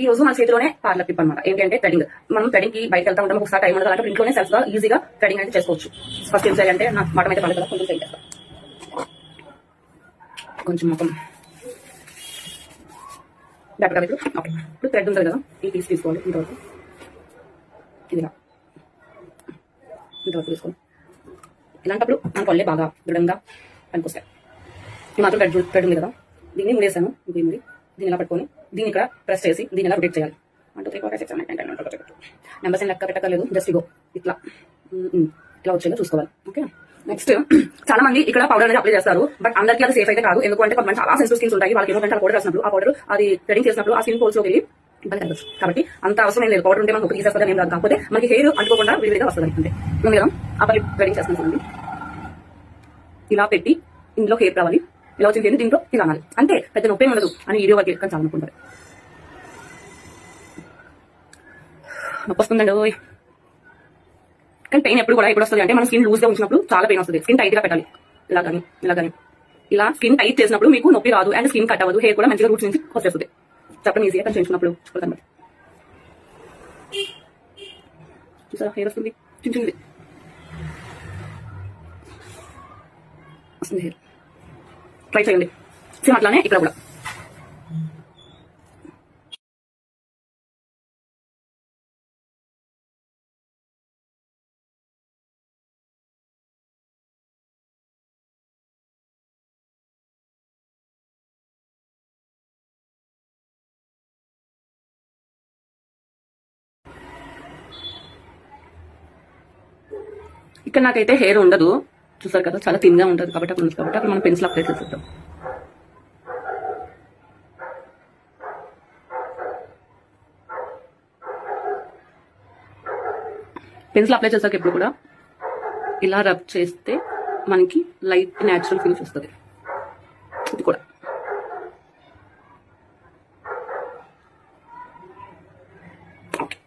ఈ రోజు మన చేతిలోనే పార్లర్ టిప్ అనమాట. ఏంటంటే థ్రెడింగ్. మనం థ్రెడింగ్ కి బయటకు వెళ్తా ఉంటాం, ఒకసారి టైం ఉండదు, అలాంటి ఇంట్లోనే సెల్ఫ్ గా ఈజీగా థ్రెడింగ్ అయితే చేసుకోవచ్చు. ఫస్ట్ ఏం చేయాలంటే నాకు మాట అయితే పడదు కదా, కొంచెం చేయి చేస్తాను, కొంచెం మొత్తం బ్యాక్ కదా. ఓకే, ఇప్పుడు థ్రెడ్ ఉంటుంది కదా, ఈ పీస్ తీసుకోవాలి. ఇంతవరకు ఇదిగా ఇంతవరకు తీసుకోవాలి. ఇలాంటప్పుడు మన పళ్ళే బాగా దృఢంగా పనికొస్తాయి. ఈ మాత్రం థ్రెడ్ ఉంది కదా, దీన్ని ముడేసాను. దీన్ని ఇలా పట్టుకొని దీన్ని ఇక్కడ ప్రెస్ చేసి దీన్ని ఇలా రొటేట్ చేయాలి. 1 2 3 4 5 6 7 8 9 10 నెంబర్స్ లెక్క పెట్టక్కర్లేదు, జస్ట్ ఇగో ఇట్లా ఇట్లా వచ్చేలా చూసుకోవాలి. ఓకే, నెక్స్ట్ చాలా మంది ఇక్కడ పౌడర్ అనేది అప్లై చేస్తారు, బట్ అందరికీ అది సేఫ్ అయితే కాదు. ఎందుకంటే కొంతమంది చాలా సెన్సిటివ్ స్కిన్స్ ఉంటాయి, వాళ్ళకి ఏంటంటే పౌడర్ వేసినప్పుడు ఆ పౌడర్ అది థ్రెడింగ్ చేసినప్పుడు ఆ స్కిన్ పోల్స్లోకి వెళ్ళి ఇబ్బంది కలగచ్చు. కాబట్టి అంత అవసరం ఏం లేదు. పౌడర్ ఉంటే మనకు తీసేస్తుంది ఏం రాదు, కాకపోతే మనకి హెయిర్ అంటుకోకుండా విడివిడిగా వస్తుంది. అంటే ఉంది కదా, ఆ పని థ్రెడింగ్ చేస్తున్నాం. ఇలా పెట్టి ఇందులో హెయిర్ రావాలి, ఇలా వచ్చింది దీంట్లో ఇలా అనాలి. అంటే పెద్ద నొప్పి ఉండదు అని వీడియో వరకు ఎక్కడ చాలా అనుకుంటారు. నొప్పి వస్తుందండి, కానీ పెయిన్ ఎప్పుడు కూడా ఎప్పుడు వస్తుంది అంటే మన స్కిన్ లూజ్ గా ఉంచినప్పుడు చాలా పెయిన్ వస్తుంది. స్కిన్ టైట్ గా పెట్టాలి, ఇలా కానీ ఇలా స్కిన్ టైట్ చేసినప్పుడు మీకు నొప్పి రాదు అండ్ స్కిన్ కట్ అవ్వదు, హెయిర్ కూడా మంచిగా రూట్స్ నుంచి వచ్చేస్తుంది. చెప్పడం ఈజీగా కానీ చేయించుకున్నప్పుడు చూసుకోవాలి. చూసారా హెయిర్ వస్తుంది, చిన్నది వస్తుంది హెయిర్. ట్రై చేయండి, సేమ్ అట్లానే ఇక్కడ కూడా. ఇక్కడ నాకైతే హెయిర్ ఉండదు, చూసారు కదా, చాలా థిన్ గా ఉంటుంది కాబట్టి అప్పుడు మనం పెన్సిల్ అప్లై చేసేద్దాం. పెన్సిల్ అప్లై చేసాక ఎప్పుడు కూడా ఇలా రబ్ చేస్తే మనకి లైట్ న్యాచురల్ ఫినిష్ వస్తుంది. ఇది కూడా ఓకే,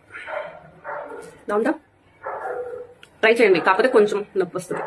ట్రై చేయండి, కాకపోతే కొంచెం నొప్పి వస్తుంది.